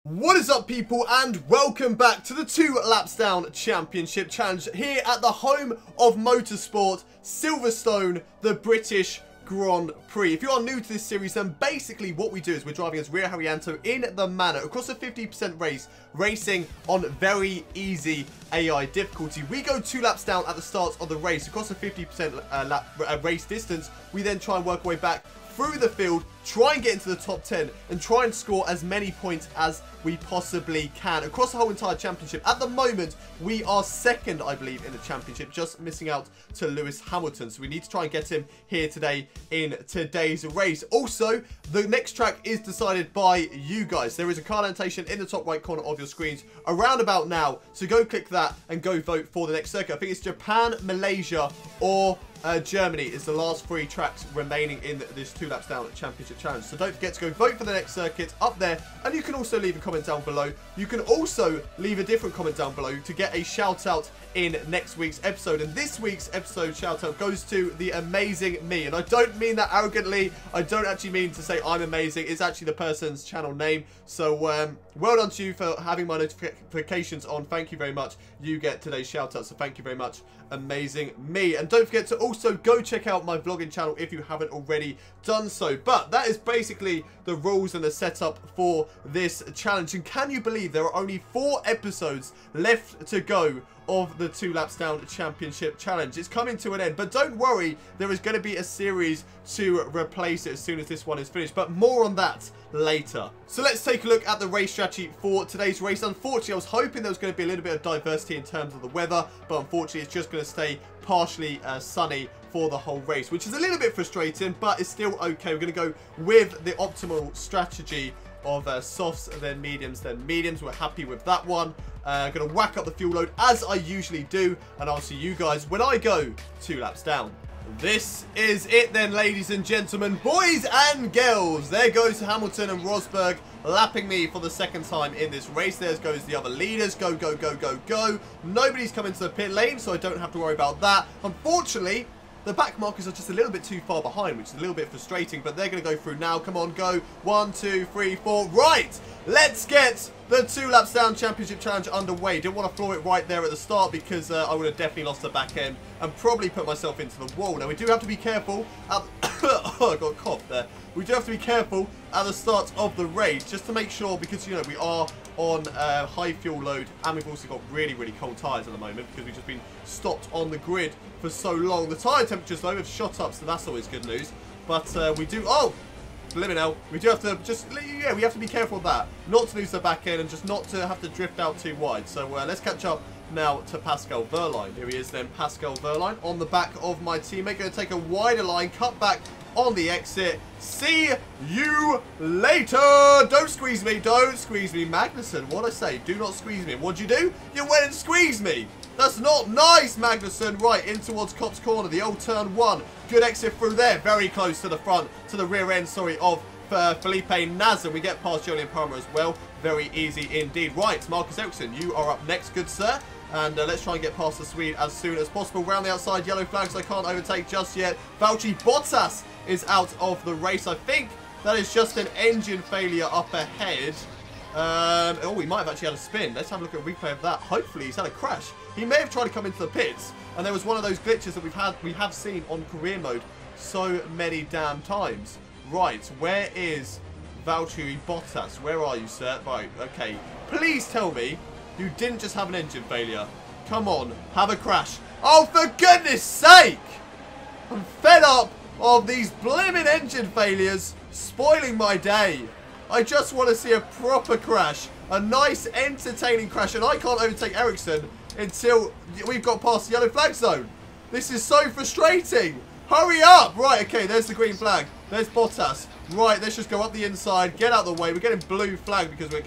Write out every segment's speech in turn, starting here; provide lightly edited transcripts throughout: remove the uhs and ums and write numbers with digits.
What is up, people, and welcome back to the 2 Laps Down Championship Challenge here at the home of motorsport, Silverstone, the British Grand Prix. If you are new to this series, then basically what we do is we're driving as Rio Haryanto in the Manor across a 50% race, racing on very easy AI difficulty. We go 2 laps down at the start of the race across a 50% race distance. We then try and work our way back through the field, try and get into the top 10 and try and score as many points as we possibly can across the whole entire championship. At the moment, we are second, I believe, in the championship, just missing out to Lewis Hamilton. So we need to try and get him here today in today's race. Also, the next track is decided by you guys. There is a card annotation in the top right corner of your screens around about now. So go click that and go vote for the next circuit. I think it's Japan, Malaysia, or Germany is the last 3 tracks remaining in this 2 laps down championship challenge. So don't forget to go vote for the next circuit up there, and you can also leave a comment down below. You can also leave a different comment down below to get a shout out in next week's episode. And this week's episode shout out goes to the amazing me, and I don't mean that arrogantly. I don't actually mean to say I'm amazing. It's actually the person's channel name. So well done to you for having my notifications on. Thank you very much. You get today's shout out, so thank you very much, amazing me. And don't forget to also go check out my vlogging channel if you haven't already done so. But that is basically the rules and the setup for this challenge. And can you believe there are only 4 episodes left to go of the 2 laps down championship challenge? It's coming to an end, but don't worry, there is going to be a series to replace it as soon as this one is finished, but more on that later. So let's take a look at the race strategy for today's race. Unfortunately, I was hoping there was going to be a little bit of diversity in terms of the weather, but unfortunately it's just going to stay partially sunny for the whole race, which is a little bit frustrating, but it's still okay. We're going to go with the optimal strategy of softs, then mediums, then mediums. We're happy with that one. Going to whack up the fuel load as I usually do, and I'll see you guys when I go 2 laps down. This is it then, ladies and gentlemen, boys and girls. There goes Hamilton and Rosberg lapping me for the 2nd time in this race. There goes the other leaders. Go, go, go, go, go. Nobody's coming to the pit lane, so I don't have to worry about that. Unfortunately, the back markers are just a little bit too far behind, which is a little bit frustrating, but they're going to go through now. Come on, go. 1, 2, 3, 4. Right! Let's get the 2 laps down championship challenge underway. Didn't want to floor it right there at the start because I would have definitely lost the back end and probably put myself into the wall. Now, we do have to be careful. Oh, I got a cough there. We do have to be careful at the start of the race just to make sure, because, you know, we are on high fuel load and we've also got really, really cold tyres at the moment because we've just been stopped on the grid for so long. The tyre temperature's low, we've shot up, so that's always good news. But we do... Oh! Blimey, we do have to just... Yeah, we have to be careful of that. Not to lose the back end and just not to have to drift out too wide. So let's catch up now to Pascal Wehrlein. Here he is then, Pascal Wehrlein, on the back of my teammate. Going to take a wider line, cut back on the exit. See you later. Don't squeeze me. Don't squeeze me. Magnussen, what'd I say? Do not squeeze me. What'd you do? You went and squeezed me. That's not nice, Magnussen. Right, in towards Copse Corner, the old turn 1. Good exit through there. Very close to the front, to the rear end, sorry, of Felipe Nasr. We get past Jolyon Palmer as well. Very easy indeed. Right, Marcus Ericsson, you are up next, good sir. And let's try and get past the Swede as soon as possible. Round the outside, yellow flags I can't overtake just yet. Valtteri Bottas is out of the race. I think that is just an engine failure up ahead. Oh, he might have actually had a spin. Let's have a look at a replay of that. Hopefully he's had a crash. He may have tried to come into the pits, and there was one of those glitches that we have seen on career mode so many damn times. Right, where is Valtteri Bottas? Where are you, sir? Right, okay. Please tell me you didn't just have an engine failure. Come on, have a crash. Oh, for goodness sake! I'm fed up of these blimmin' engine failures spoiling my day. I just want to see a proper crash. A nice, entertaining crash. And I can't overtake Ericsson until we've got past the yellow flag zone. This is so frustrating. Hurry up. Right, okay, there's the green flag. There's Bottas. Right, let's just go up the inside. Get out of the way. We're getting blue flag because we're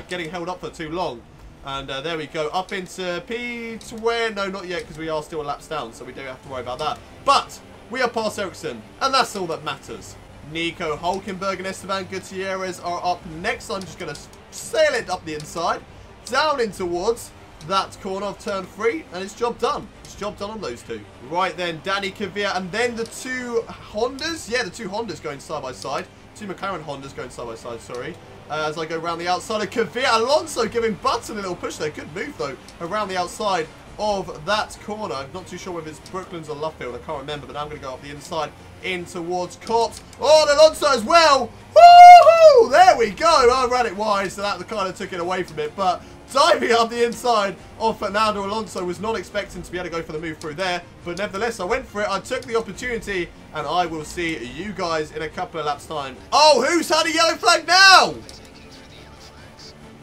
getting held up for too long. And there we go. Up into P20. No, not yet, because we are still laps down. So we don't have to worry about that. But we are past Ericsson. And that's all that matters. Nico Hulkenberg and Esteban Gutierrez are up next. I'm just going to sail it up the inside, down in towards that corner of turn 3, and it's job done. It's job done on those 2. Right then, Danny Kvyat, and then the 2 Hondas. Yeah, the 2 Hondas going side by side. 2 McLaren Hondas going side by side, sorry. As I go around the outside of Kvyat. Alonso giving Button a little push there. Good move, though, around the outside of that corner. I'm not too sure whether it's Brooklands or Luffield. I can't remember, but now I'm going to go up the inside in towards Cops. Oh, and Alonso as well. Woohoo! There we go. I ran it wide, so that kind of took it away from it. But diving up the inside of Fernando Alonso, was not expecting to be able to go for the move through there. But nevertheless, I went for it. I took the opportunity, and I will see you guys in a couple of laps' time. Oh, who's had a yellow flag now?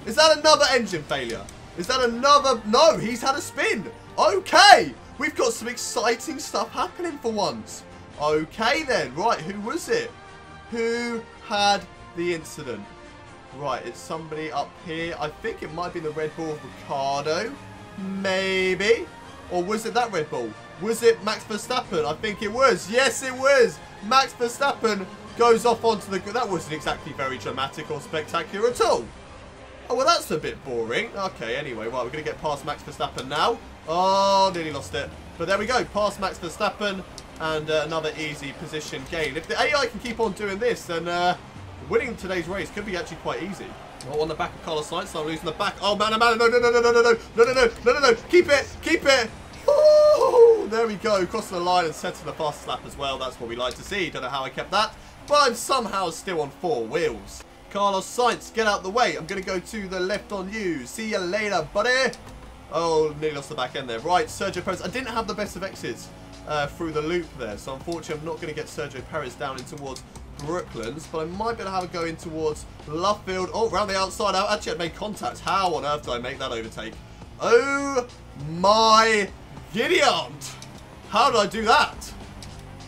Is that another engine failure? Is that another... No, he's had a spin. Okay. We've got some exciting stuff happening for once. Okay, then. Right, who was it? Who had the incident? Right, it's somebody up here. I think it might be the Red Bull of Ricardo. Maybe. Or was it that Red Bull? Was it Max Verstappen? I think it was. Yes, it was. Max Verstappen goes off onto the... That wasn't exactly very dramatic or spectacular at all. Oh, well, that's a bit boring. Okay, anyway, right, we're going to get past Max Verstappen now. Oh, nearly lost it. But there we go, past Max Verstappen, and another easy position gain. If the AI can keep on doing this, then winning today's race could be actually quite easy. Oh, on the back of Carlos Sainz, so I'm losing the back. Oh, man, no, keep it. Oh, there we go, crossing the line and setting the fastest lap as well. That's what we like to see. Don't know how I kept that, but I'm somehow still on 4 wheels. Carlos Sainz, get out the way. I'm going to go to the left on you. See you later, buddy. Oh, nearly lost the back end there. Right, Sergio Perez. I didn't have the best of exits through the loop there, so unfortunately I'm not going to get Sergio Perez down in towards Brooklands, but I might be able to have a go in towards Luffield. Oh, around the outside. Actually, I made contact. How on earth did I make that overtake? Oh, my giddy aunt. How did I do that?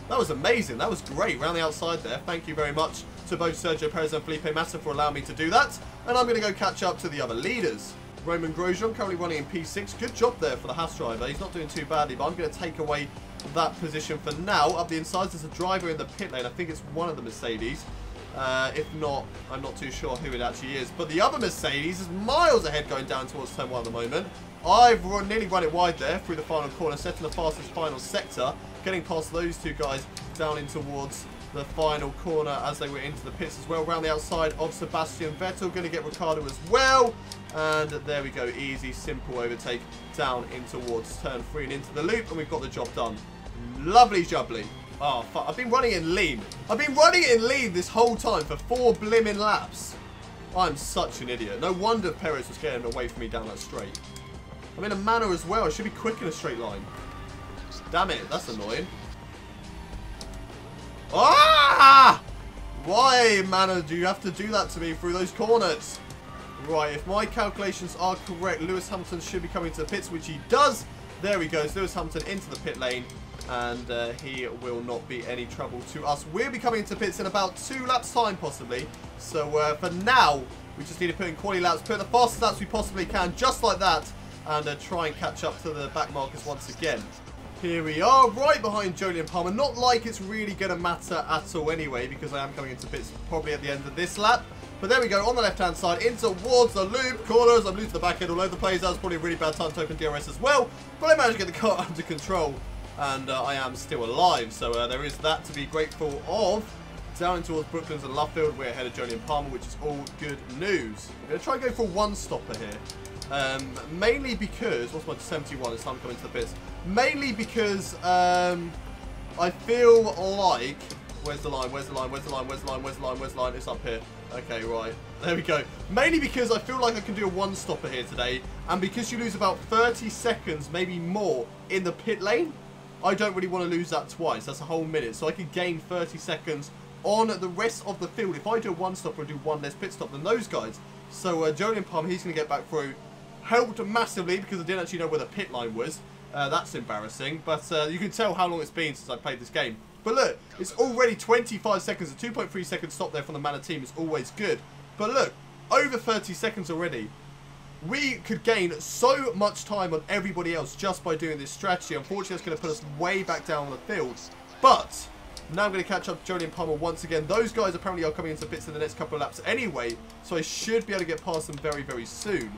That was amazing. That was great. Around the outside there. Thank you very much to both Sergio Perez and Felipe Massa for allowing me to do that. And I'm going to go catch up to the other leaders. Roman Grosjean currently running in P6. Good job there for the Haas driver. He's not doing too badly, but I'm going to take away that position for now. Up the inside, there's a driver in the pit lane. I think it's one of the Mercedes. If not, I'm not too sure who it actually is. But the other Mercedes is miles ahead going down towards turn 1 at the moment. I've nearly run it wide there through the final corner, setting the fastest final sector. Getting past those two guys down in towards the final corner as they were into the pits as well. Around the outside of Sebastian Vettel. Going to get Ricardo as well. And there we go. Easy, simple overtake down in towards turn 3 and into the loop. And we've got the job done. Lovely jubbly. Oh, fuck. I've been running in lean. I've been running in lean this whole time for 4 blimmin' laps. I'm such an idiot. No wonder Perez was getting away from me down that straight. I'm in a Manor as well. I should be quick in a straight line. Damn it. That's annoying. Ah! Why, Manor, do you have to do that to me through those corners? Right, if my calculations are correct, Lewis Hamilton should be coming to the pits, which he does. There he goes, Lewis Hamilton into the pit lane, and he will not be any trouble to us. We'll be coming into pits in about 2 laps time, possibly. So for now, we just need to put in quality laps, put in the fastest laps we possibly can, just like that, and try and catch up to the back markers once again. Here we are, right behind Jolyon Palmer. Not like it's really going to matter at all anyway, because I am coming into pits probably at the end of this lap. But there we go, on the left-hand side, in towards the loop corners. I'm losing the back end all over the place. That was probably a really bad time to open DRS as well. But I managed to get the car under control, and I am still alive. So there is that to be grateful of. Down in towards Brooklands and Luffield, we're ahead of Jolyon Palmer, which is all good news. I'm going to try and go for a one-stopper here. Mainly because, what's my 71? It's time to come into the pits. Mainly because I feel like, where's the line? Where's the line? Where's the line? Where's the line? Where's the line? Where's the line? It's up here. Okay, right. There we go. Mainly because I feel like I can do a one-stopper here today, and because you lose about 30 seconds, maybe more, in the pit lane, I don't really want to lose that twice. That's a whole minute, so I can gain 30 seconds on the rest of the field. If I do a one-stopper and do one less pit stop than those guys. So Jolyon Palmer, he's going to get back through. Helped massively because I didn't actually know where the pit line was. That's embarrassing, but you can tell how long it's been since I played this game. But look, it's already 25 seconds. A 2.3 second stop there from the Manor team is always good. But look, over 30 seconds already. We could gain so much time on everybody else just by doing this strategy. Unfortunately, it's going to put us way back down on the field. But now I'm going to catch up to Jolyon Palmer once again. Those guys apparently are coming into pits in the next couple of laps anyway, so I should be able to get past them very, very soon.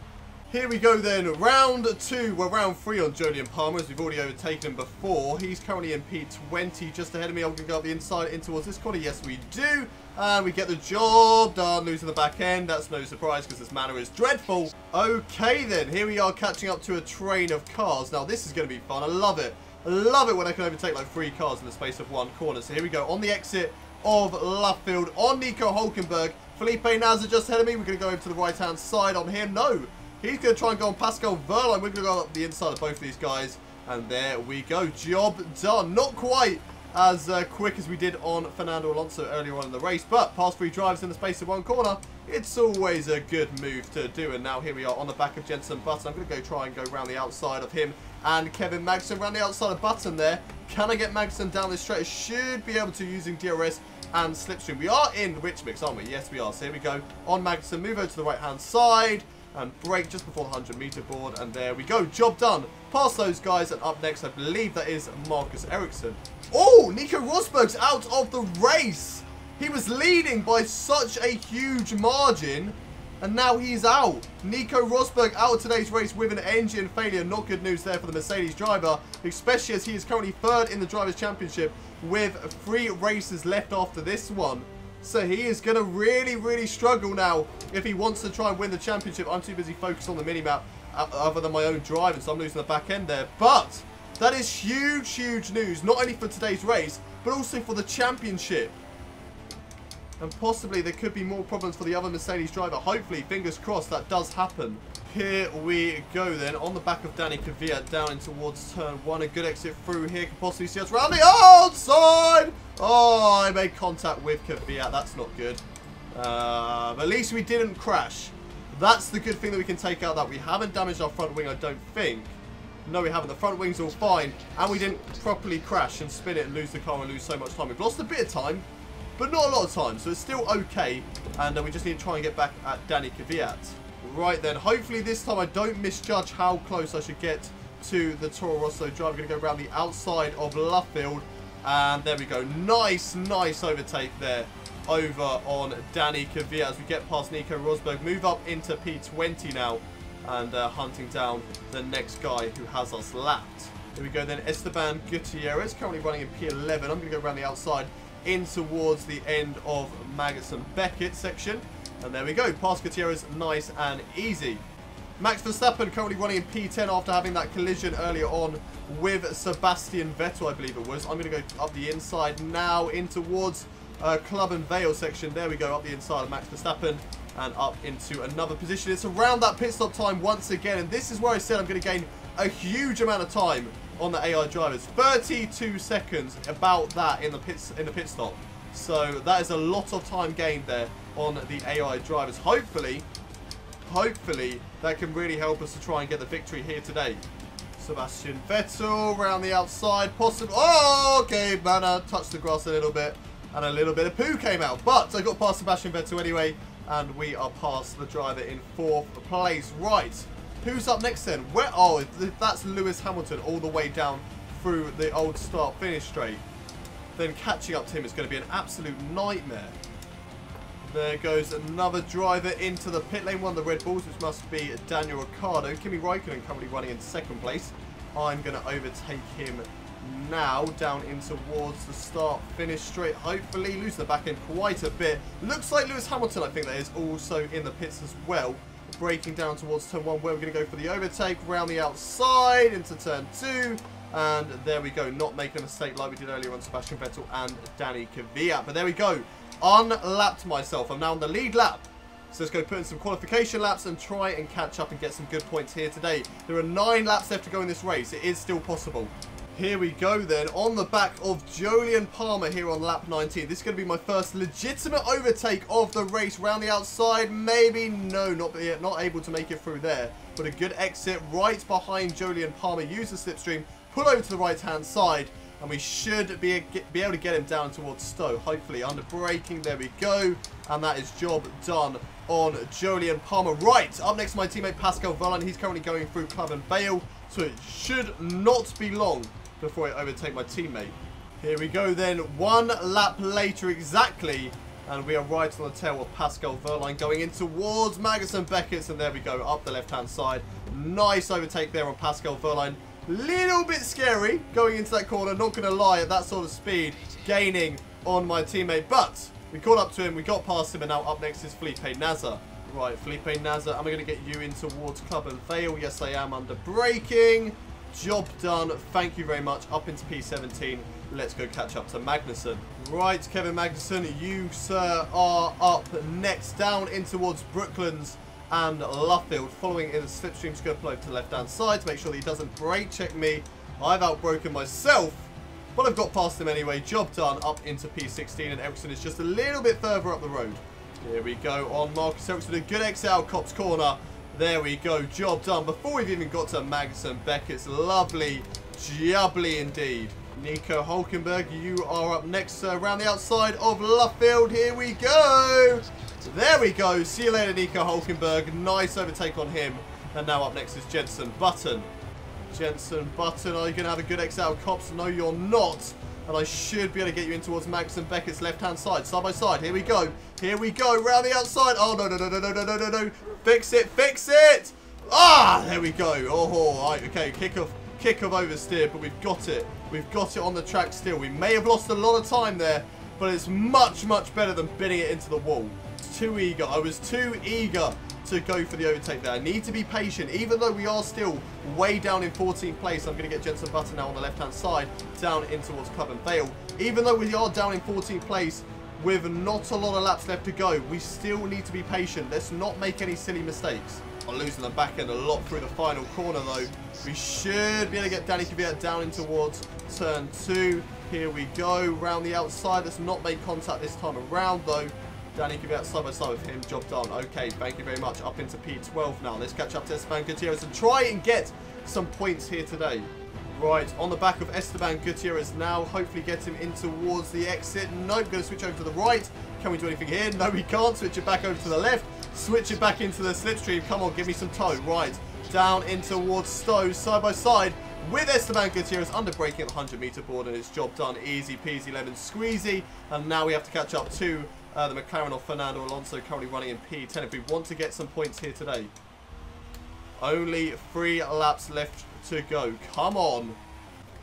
Here we go then, round 2, well round 3 on Julian Palmer, as we've already overtaken him before. He's currently in P20, just ahead of me. I'm going to go up the inside in towards this corner. Yes, we do. And we get the job done, losing the back end. That's no surprise because this Manor is dreadful. Okay then, here we are catching up to a train of cars. Now this is going to be fun. I love it. I love it when I can overtake like 3 cars in the space of 1 corner. So here we go, on the exit of Luffield, on Nico Hulkenberg. Felipe Nasr just ahead of me. We're going to go over to the right-hand side on him. No. He's going to try and go on Pascal Wehrlein. We're going to go up the inside of both of these guys. And there we go. Job done. Not quite as quick as we did on Fernando Alonso earlier on in the race. But past 3 drives in the space of 1 corner. It's always a good move to do. And now here we are on the back of Jenson Button. I'm going to go try and go around the outside of him and Kevin Magnussen. Around the outside of Button there. Can I get Magnussen down this straight? I should be able to using DRS and Slipstream. We are in the Rich Mix, aren't we? Yes, we are. So here we go. On Magnussen. Move over to the right-hand side. And brake just before the 100-meter board, and there we go. Job done. Past those guys, and up next, I believe that is Marcus Ericsson. Oh, Nico Rosberg's out of the race. He was leading by such a huge margin, and now he's out. Nico Rosberg out of today's race with an engine failure. Not good news there for the Mercedes driver, especially as he is currently 3rd in the Drivers' Championship with 3 races left after this one. So he is going to really, really struggle now if he wants to try and win the championship. I'm too busy focused on the mini-map other than my own driving, so I'm losing the back end there. But that is huge, huge news, not only for today's race, but also for the championship. And possibly there could be more problems for the other Mercedes driver. Hopefully, fingers crossed, that does happen. Here we go then, on the back of Danny Kvyat down in towards turn 1. A good exit through here, can possibly see us round the outside. Oh, I made contact with Kvyat, that's not good. But at least we didn't crash. That's the good thing that we can take out, that we haven't damaged our front wing, I don't think. No, we haven't. The front wing's all fine. And we didn't properly crash and spin it and lose the car and lose so much time. We've lost a bit of time, but not a lot of time, so it's still okay. And we just need to try and get back at Danny Kvyat. Right then, hopefully this time I don't misjudge how close I should get to the Toro Rosso drive. I'm going to go around the outside of Luffield. And there we go. Nice, nice overtake there over on Danny Kvyat as we get past Nico Rosberg. Move up into P20 now and hunting down the next guy who has us lapped. Here we go then, Esteban Gutierrez currently running in P11. I'm going to go around the outside in towards the end of Magnussen Beckett section. And there we go, past Gutierrez, nice and easy. Max Verstappen currently running in P10 after having that collision earlier on with Sebastian Vettel, I believe it was. I'm going to go up the inside now in towards Club and Vale section. There we go, up the inside of Max Verstappen and up into another position. It's around that pit stop time once again, and this is where I said I'm going to gain a huge amount of time on the AI drivers. 32 seconds, about that in the pit stop. So that is a lot of time gained there on the AI drivers. Hopefully that can really help us to try and get the victory here today. Sebastian Vettel around the outside, possible. Oh, okay, Manor touched the grass a little bit, and a little bit of poo came out. But I got past Sebastian Vettel anyway, and we are past the driver in 4th place. Right, who's up next then? Where? Oh, that's Lewis Hamilton all the way down through the old start-finish straight. Then catching up to him is going to be an absolute nightmare. There goes another driver into the pit lane, one of the Red Bulls, which must be Daniel Ricciardo. Kimi Raikkonen currently running in 2nd place. I'm going to overtake him now, down in towards the start-finish straight. Hopefully, lose the back end quite a bit. Looks like Lewis Hamilton, I think that is, also in the pits as well. Braking down towards turn 1, where we're going to go for the overtake. Round the outside into turn 2. And there we go, not making a mistake like we did earlier on Sebastian Vettel and Danny Kvyat. But there we go, unlapped myself. I'm now on the lead lap. So let's go put in some qualification laps and try and catch up and get some good points here today. There are 9 laps left to go in this race. It is still possible. Here we go then, on the back of Julian Palmer here on lap 19. This is going to be my first legitimate overtake of the race. Round the outside, maybe, no, not able to make it through there. But a good exit right behind Julian Palmer. Use the slipstream. Pull over to the right-hand side, and we should be able to get him down towards Stowe. Hopefully, under braking, there we go. And that is job done on Julian Palmer. Right, up next, my teammate Pascal Wehrlein. He's currently going through Club and Vale, so it should not be long before I overtake my teammate. Here we go then, 1 lap later exactly, And we are right on the tail of Pascal Wehrlein going in towards Magnussen Beckett. And there we go, up the left-hand side. Nice overtake there on Pascal Wehrlein. Little bit scary going into that corner, not going to lie, at that sort of speed, gaining on my teammate. But we caught up to him, we got past him, and now up next is Felipe Nasr. Right, Felipe Nasr, am I going to get you in towards Club and Vale? Yes, I am, under braking. Job done. Thank you very much. Up into P17. Let's go catch up to Magnussen. Right, Kevin Magnussen, you, sir, are up next. Down in towards Brooklands and Luffield. Following in the slipstream, just go over to the left-hand side to make sure that he doesn't brake check me. I've outbroken myself, but I've got past him anyway. Job done. Up into P16, and Ericsson is just a little bit further up the road. Here we go on Marcus Ericsson. A good exit out Copse Corner. There we go. Job done. Before we've even got to Magnussen Beckett's. Lovely. Jubbly indeed. Nico Hulkenberg, you are up next, sir. Around the outside of Luffield. Here we go. There we go. See you later, Nico Hulkenberg. Nice overtake on him. And now up next is Jenson Button. Jenson Button, are you going to have a good exit out of Copse? No, you're not. And I should be able to get you in towards Magnussen Beckett's left-hand side. Side by side. Here we go. Here we go. Round the outside. Oh, no, no, no, no, no, no, no, no, no. Fix it. Fix it. Ah, there we go. Oh, right. Okay. Kick of oversteer, but we've got it. We've got it on the track still. We may have lost a lot of time there, but it's much, much better than bidding it into the wall. Too eager. I was too eager to go for the overtake there. I need to be patient. Even though we are still way down in 14th place, I'm going to get Jenson Button now on the left-hand side, down in towards Club and Vale. Even though we are down in 14th place, with not a lot of laps left to go, we still need to be patient. Let's not make any silly mistakes. I'm losing the back end a lot through the final corner, though. We should be able to get Danny Kvyat down in towards turn 2. Here we go. Round the outside. Let's not make contact this time around, though. Danny Kvyat side by side with him. Job done. Okay, thank you very much. Up into P12 now. Let's catch up to Esteban Gutierrez and try and get some points here today. Right, on the back of Esteban Gutierrez now. Hopefully get him in towards the exit. Nope, going to switch over to the right. Can we do anything here? No, we can't. Switch it back over to the left. Switch it back into the slipstream. Come on, give me some toe. Right, down in towards Stowe, side by side with Esteban Gutierrez under braking at the 100-meter board, and it's job done. Easy peasy lemon squeezy. And now we have to catch up to the McLaren of Fernando Alonso, currently running in P10 if we want to get some points here today. Only 3 laps left to go. Come on.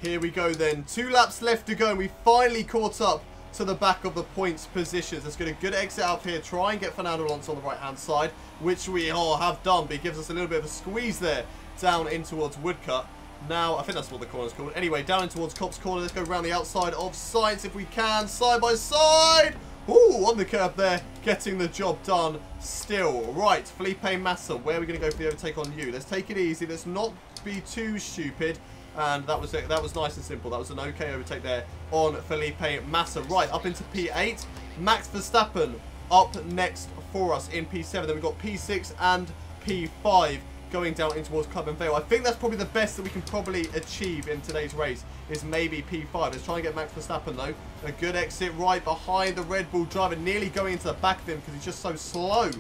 Here we go then. 2 laps left to go, and we finally caught up to the back of the points positions. Let's get a good exit out here. Try and get Fernando Alonso on the right-hand side, which we all have done, but he gives us a little bit of a squeeze there down in towards Woodcut. Now, I think that's what the corner's called. Anyway, down in towards Copse Corner. Let's go around the outside of Sainz if we can. Side by side. Ooh, on the curb there. Getting the job done still. Right, Felipe Massa. Where are we going to go for the overtake on you? Let's take it easy. Let's not be too stupid. And that was it. That was nice and simple. That was an okay overtake there on Felipe Massa. Right, up into P8. Max Verstappen up next for us in P7. Then we've got P6 and P5 going down in towards Club and Vale. I think that's probably the best that we can probably achieve in today's race is maybe P5. Let's try and get Max Verstappen though. A good exit right behind the Red Bull driver, nearly going into the back of him because he's just so slow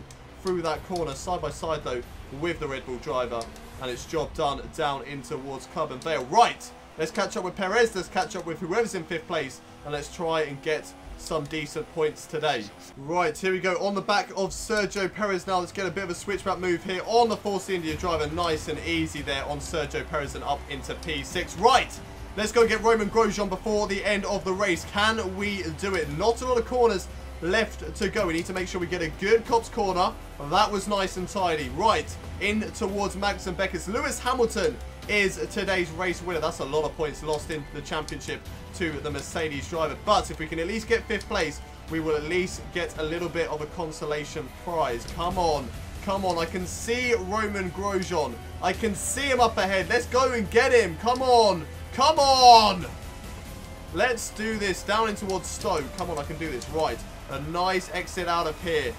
through that corner. Side by side though with the Red Bull driver, and it's job done down in towards Club and Vale. Right, let's catch up with Perez, let's catch up with whoever's in 5th place, and let's try and get some decent points today. Right, here we go on the back of Sergio Perez now. Let's get a bit of a switchback move here on the Force India driver. Nice and easy there on Sergio Perez and up into P6. Right, let's go get Roman Grosjean before the end of the race. Can we do it? Not a lot of corners left to go. We need to make sure we get a good Copse corner. That was nice and tidy. Right, in towards Magnussen Beckett's. Lewis Hamilton is today's race winner. That's a lot of points lost in the championship to the Mercedes driver. But if we can at least get 5th place, we will at least get a little bit of a consolation prize. Come on. Come on. I can see Roman Grosjean. I can see him up ahead. Let's go and get him. Come on. Come on. Let's do this. Down in towards Stowe. Come on, I can do this. Right. A nice exit out of here.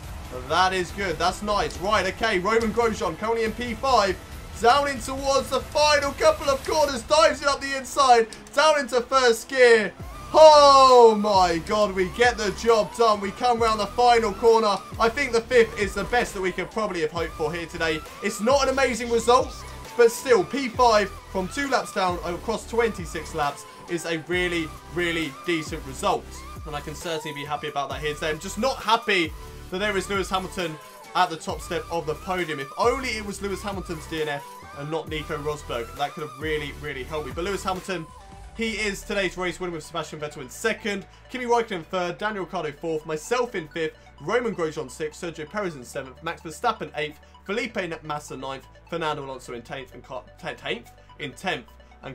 That is good. That's nice. Right, okay. Roman Grosjean currently in P5. Down in towards the final couple of corners. Dives it up the inside. Down into 1st gear. Oh my god. We get the job done. We come around the final corner. I think the 5th is the best that we could probably have hoped for here today. It's not an amazing result, But still, P5 from 2 laps down across 26 laps is a really, really decent result. And I can certainly be happy about that here today. I'm just not happy that there is Lewis Hamilton at the top step of the podium. If only it was Lewis Hamilton's DNF and not Nico Rosberg. That could have really, really helped me. But Lewis Hamilton, he is today's race winner with Sebastian Vettel in second, Kimi Raikkonen in third, Daniel Ricciardo fourth, myself in fifth, Roman Grosjean sixth, Sergio Perez in seventh, Max Verstappen eighth, Felipe Massa ninth, Fernando Alonso in 10th, and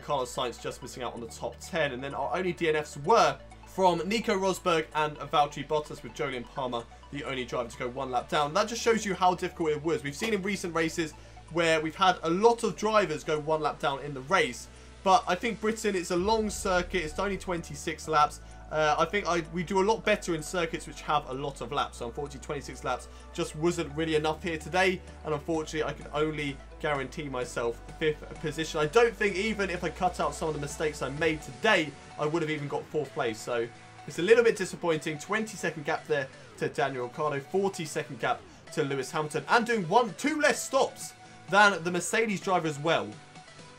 Carlos Sainz just missing out on the top 10. And then our only DNFs were from Nico Rosberg and Valtteri Bottas, with Jolyon Palmer the only driver to go 1 lap down. That just shows you how difficult it was. We've seen in recent races where we've had a lot of drivers go 1 lap down in the race. But I think Britain, it's a long circuit. It's only 26 laps. I think we do a lot better in circuits which have a lot of laps. So unfortunately, 26 laps just wasn't really enough here today. And unfortunately, I can only guarantee myself 5th position. I don't think even if I cut out some of the mistakes I made today, I would have even got 4th place. So it's a little bit disappointing. 20-second gap there to Daniel Ricciardo. 40-second gap to Lewis Hamilton. And doing 2 less stops than the Mercedes driver as well.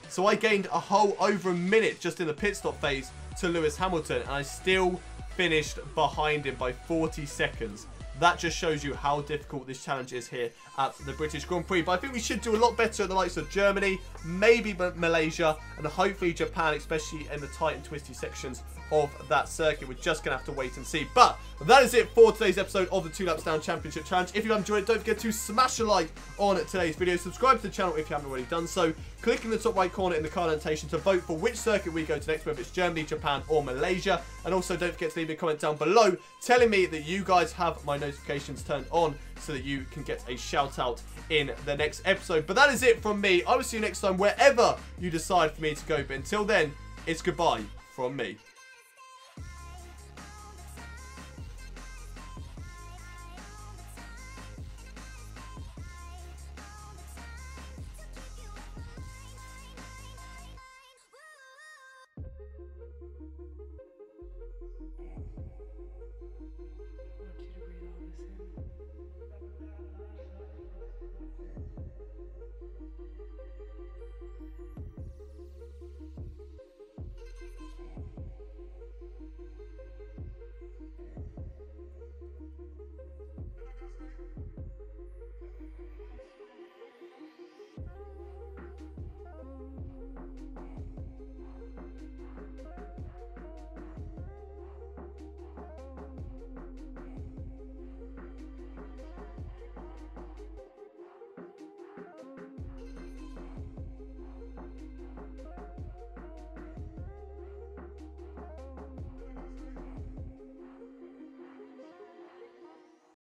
So I gained a whole over a minute just in the pit stop phase to Lewis Hamilton, and I still finished behind him by 40 seconds. That just shows you how difficult this challenge is here at the British Grand Prix. But I think we should do a lot better at the likes of Germany, maybe Malaysia, and hopefully Japan, especially in the tight and twisty sections of that circuit. We're just going to have to wait and see. But that is it for today's episode of the 2 Laps Down Championship Challenge. If you have enjoyed it, don't forget to smash a like on today's video. Subscribe to the channel if you haven't already done so. Click in the top right corner in the card annotation to vote for which circuit we go to next, whether it's Germany, Japan, or Malaysia. And also don't forget to leave a comment down below telling me that you guys have my notifications turned on so that you can get a shout out in the next episode. But that is it from me. I will see you next time wherever you decide for me to go. But until then, it's goodbye from me. I want you to breathe all this in.